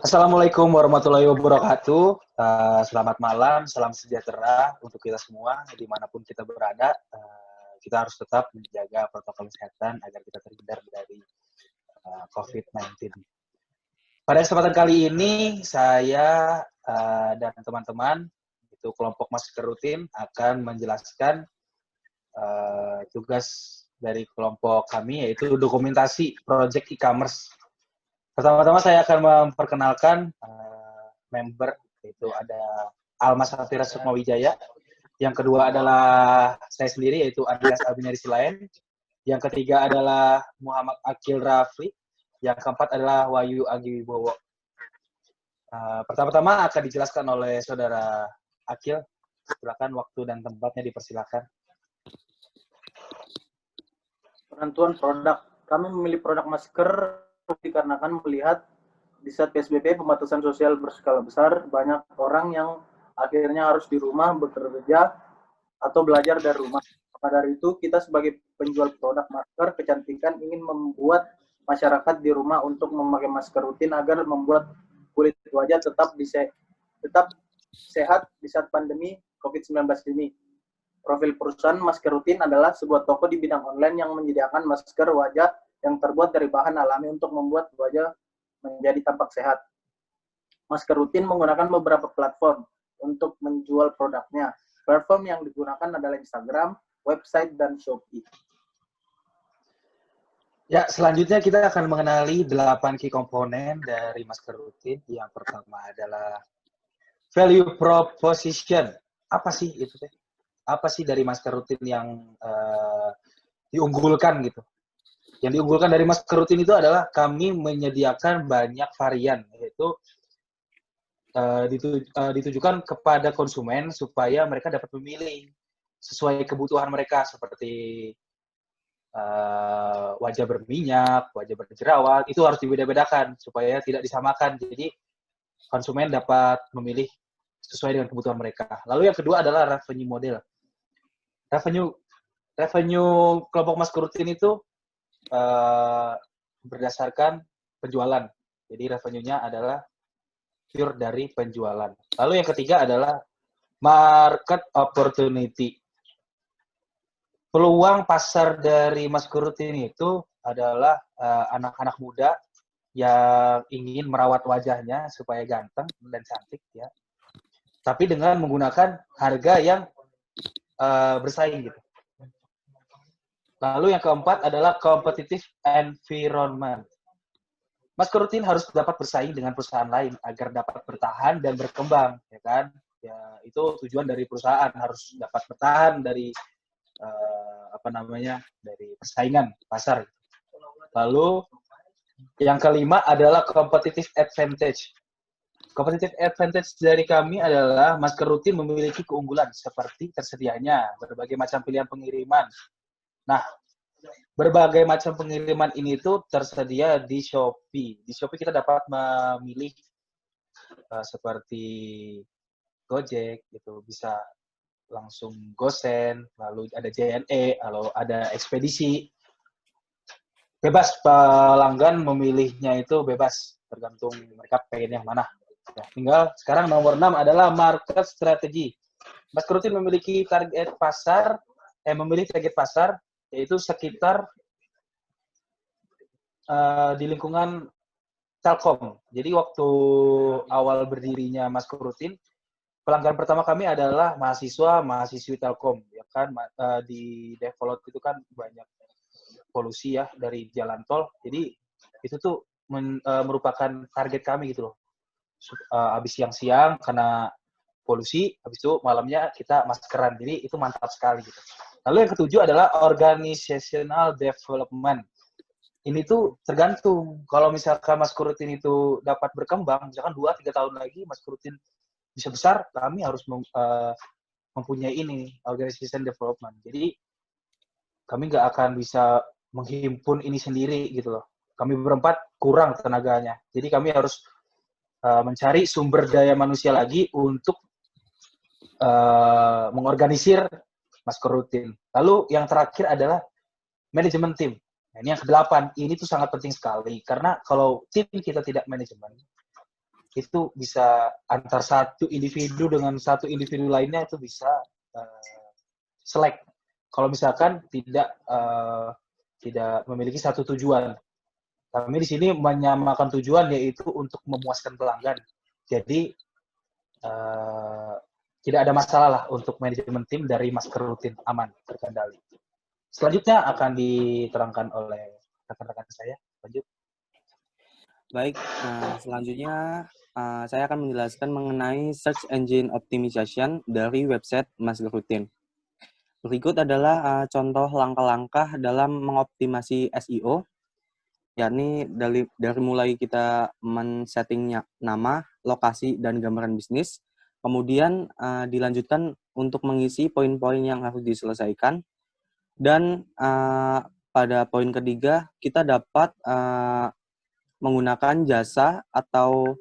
Assalamualaikum warahmatullahi wabarakatuh. Selamat malam, salam sejahtera untuk kita semua dimanapun kita berada. Kita harus tetap menjaga protokol kesehatan agar kita terhindar dari COVID-19. Pada kesempatan kali ini, saya dan teman-teman, itu kelompok masker rutin, akan menjelaskan tugas dari kelompok kami, yaitu dokumentasi project e-commerce. Pertama-tama saya akan memperkenalkan member, yaitu ada Almas Safira Sukmawijaya. Yang kedua adalah saya sendiri, yaitu Andreas Abinari Silain. Yang ketiga adalah Muhammad Akil Rafli. Yang keempat adalah Wahyu Agi Wibowo. Pertama-tama akan dijelaskan oleh Saudara Akil. Silakan, waktu dan tempatnya dipersilakan. Penentuan produk. Kami memilih produk masker dikarenakan melihat di saat PSBB, pembatasan sosial berskala besar, banyak orang yang akhirnya harus di rumah bekerja atau belajar dari rumah. Maka dari itu, kita sebagai penjual produk masker kecantikan ingin membuat masyarakat di rumah untuk memakai masker rutin agar membuat kulit wajah tetap sehat di saat pandemi COVID-19 ini. Profil perusahaan Masker Rutin adalah sebuah toko di bidang online yang menyediakan masker wajah yang terbuat dari bahan alami untuk membuat wajah menjadi tampak sehat. Masker Rutin menggunakan beberapa platform untuk menjual produknya. Platform yang digunakan adalah Instagram, website, dan Shopee. Ya, selanjutnya kita akan mengenali 8 key komponen dari Masker Rutin. Yang pertama adalah value proposition. Apa sih itu? Apa sih dari Masker Rutin yang diunggulkan gitu? Yang diunggulkan dari Masker Rutin itu adalah kami menyediakan banyak varian, yaitu ditujukan kepada konsumen supaya mereka dapat memilih sesuai kebutuhan mereka, seperti wajah berminyak, wajah berjerawat, itu harus dibeda-bedakan supaya tidak disamakan. Jadi konsumen dapat memilih sesuai dengan kebutuhan mereka. Lalu yang kedua adalah revenue model. Revenue kelompok Masker Rutin itu berdasarkan penjualan. Jadi revenue-nya adalah pure dari penjualan. Lalu yang ketiga adalah market opportunity. Peluang pasar dari Masker Rutin itu adalah anak-anak muda yang ingin merawat wajahnya supaya ganteng dan cantik, ya. Tapi dengan menggunakan harga yang bersaing gitu. Lalu yang keempat adalah competitive environment. Masker Rutin harus dapat bersaing dengan perusahaan lain agar dapat bertahan dan berkembang, ya kan? Ya, itu tujuan dari perusahaan, harus dapat bertahan dari dari persaingan pasar. Lalu yang kelima adalah competitive advantage. Competitive advantage dari kami adalah Masker Rutin memiliki keunggulan seperti tersedianya berbagai macam pilihan pengiriman. Nah, berbagai macam pengiriman ini tuh tersedia di Shopee. Di Shopee kita dapat memilih seperti Gojek, gitu, bisa langsung GoSend, lalu ada JNE, lalu ada ekspedisi. Bebas, pelanggan memilihnya itu bebas, tergantung mereka pengen yang mana. Ya, tinggal sekarang nomor 6 adalah market strategy. Masker Rutin memiliki target pasar, yaitu sekitar di lingkungan Telkom. Jadi waktu awal berdirinya Masker Rutin, pelanggan pertama kami adalah mahasiswi Telkom, ya kan. Di develop itu kan banyak polusi ya dari jalan tol. Jadi itu tuh merupakan target kami gitu loh. Habis siang-siang kena polusi, habis itu malamnya kita maskeran. Jadi itu mantap sekali gitu. Lalu yang ketujuh adalah organizational development. Ini tuh tergantung. Kalau misalkan Masker Rutin itu dapat berkembang, misalkan 2-3 tahun lagi Masker Rutin bisa besar, kami harus mempunyai ini, organization development. Jadi kami nggak akan bisa menghimpun ini sendiri gitu loh. Kami berempat kurang tenaganya. Jadi kami harus mencari sumber daya manusia lagi untuk mengorganisir Masker Rutin. Lalu yang terakhir adalah manajemen tim. Nah, ini yang ke-8. Ini tuh sangat penting sekali karena kalau tim kita tidak manajemen, itu bisa antar satu individu dengan satu individu lainnya itu bisa selek. Kalau misalkan tidak memiliki satu tujuan. Kami di sini menyamakan tujuan yaitu untuk memuaskan pelanggan. Jadi tidak ada masalah lah untuk manajemen tim dari masker rutin aman terkendali. Selanjutnya akan diterangkan oleh rekan-rekan saya. Lanjut. Baik, selanjutnya saya akan menjelaskan mengenai search engine optimization dari website masker rutin. Berikut adalah contoh langkah-langkah dalam mengoptimasi SEO, yakni dari mulai kita men-setting nama, lokasi, dan gambaran bisnis, kemudian dilanjutkan untuk mengisi poin-poin yang harus diselesaikan, dan pada poin ketiga kita dapat menggunakan jasa atau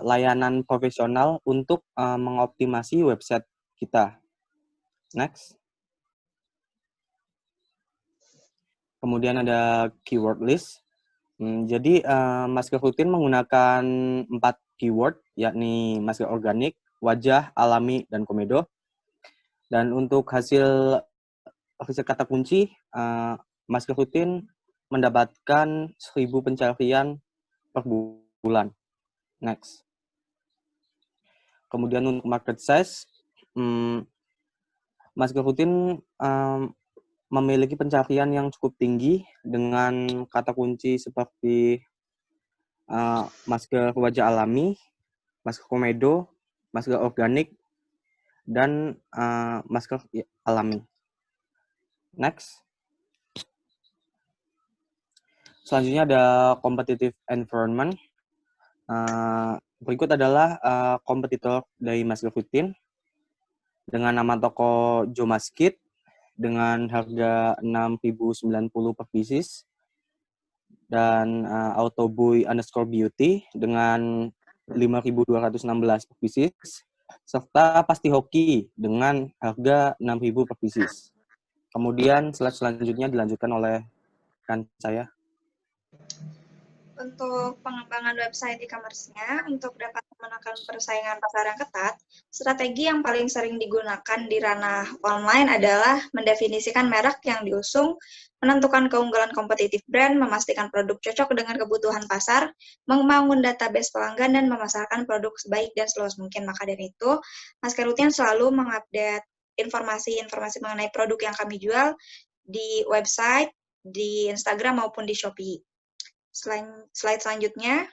layanan profesional untuk mengoptimasi website kita. Next. Kemudian ada keyword list. Jadi masker rutin menggunakan 4 keyword, yakni masker organik, wajah, alami, dan komedo. Dan untuk hasil kata kunci, masker rutin mendapatkan 1.000 pencarian per bulan. Next. Kemudian untuk market size, masker rutin memiliki pencarian yang cukup tinggi dengan kata kunci seperti masker wajah alami, masker komedo, masker organik, dan masker alami. Next. Selanjutnya ada competitive environment. Berikut adalah kompetitor dari masker rutin dengan nama toko Jomaskit dengan harga 6.090 per pieces, dan Autoboy_Beauty dengan 5.216 per pieces, serta Pasti Hoki dengan harga 6.000 per pieces. Kemudian slide selanjutnya dilanjutkan oleh rekan saya. Untuk pengembangan website e-commerce-nya, untuk dapat memenangkan persaingan pasar yang ketat, strategi yang paling sering digunakan di ranah online adalah mendefinisikan merek yang diusung, menentukan keunggulan kompetitif brand, memastikan produk cocok dengan kebutuhan pasar, membangun database pelanggan, dan memasarkan produk sebaik dan seluas mungkin. Maka dari itu, Masker Rutin selalu mengupdate informasi-informasi mengenai produk yang kami jual di website, di Instagram maupun di Shopee. Slide selanjutnya,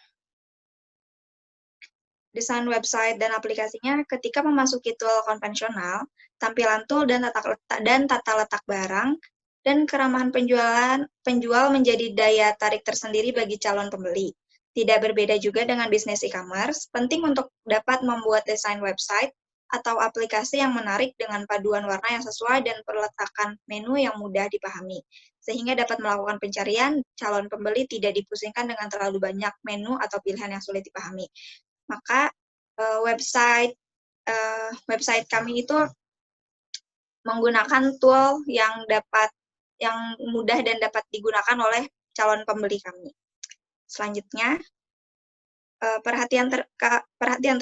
desain website dan aplikasinya. Ketika memasuki tool konvensional, tampilan tool dan tata letak barang, dan keramahan penjual menjadi daya tarik tersendiri bagi calon pembeli. Tidak berbeda juga dengan bisnis e-commerce, penting untuk dapat membuat desain website atau aplikasi yang menarik dengan paduan warna yang sesuai dan perletakan menu yang mudah dipahami, sehingga dapat melakukan pencarian, calon pembeli tidak dipusingkan dengan terlalu banyak menu atau pilihan yang sulit dipahami. Maka website kami itu menggunakan tool yang mudah dan dapat digunakan oleh calon pembeli kami. Selanjutnya, perhatian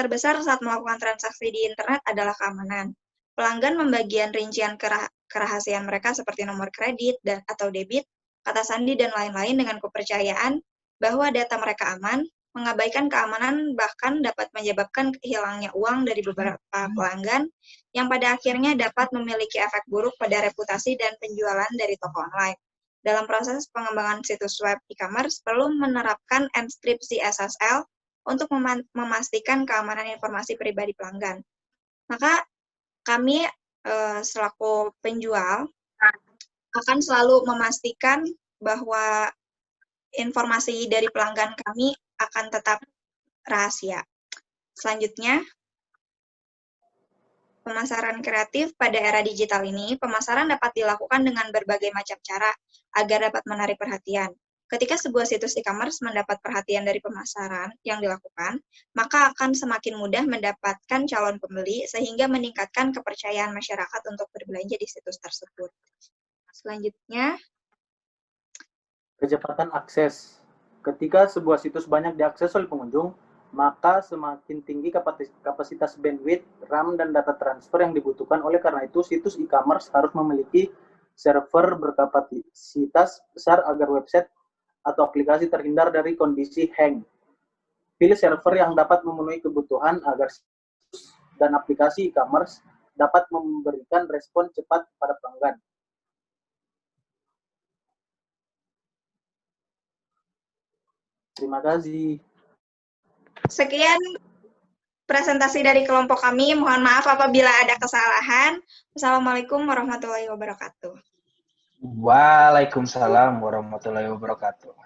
terbesar saat melakukan transaksi di internet adalah keamanan. Pelanggan membagikan rincian kerahasiaan mereka seperti nomor kredit atau debit, kata sandi, dan lain-lain dengan kepercayaan bahwa data mereka aman. Mengabaikan keamanan bahkan dapat menyebabkan hilangnya uang dari beberapa pelanggan yang pada akhirnya dapat memiliki efek buruk pada reputasi dan penjualan dari toko online. Dalam proses pengembangan situs web e-commerce, perlu menerapkan enkripsi SSL untuk memastikan keamanan informasi pribadi pelanggan. Maka kami selaku penjual akan selalu memastikan bahwa informasi dari pelanggan kami akan tetap rahasia. Selanjutnya, pemasaran kreatif pada era digital ini, pemasaran dapat dilakukan dengan berbagai macam cara agar dapat menarik perhatian. Ketika sebuah situs e-commerce mendapat perhatian dari pemasaran yang dilakukan, maka akan semakin mudah mendapatkan calon pembeli sehingga meningkatkan kepercayaan masyarakat untuk berbelanja di situs tersebut. Selanjutnya, kecepatan akses. Ketika sebuah situs banyak diakses oleh pengunjung, maka semakin tinggi kapasitas bandwidth, RAM, dan data transfer yang dibutuhkan. Oleh karena itu, situs e-commerce harus memiliki server berkapasitas besar agar website atau aplikasi terhindar dari kondisi hang. Pilih server yang dapat memenuhi kebutuhan agar situs dan aplikasi e-commerce dapat memberikan respon cepat pada pelanggan. Terima kasih. Sekian presentasi dari kelompok kami. Mohon maaf apabila ada kesalahan. Wassalamualaikum warahmatullahi wabarakatuh. Waalaikumsalam warahmatullahi wabarakatuh.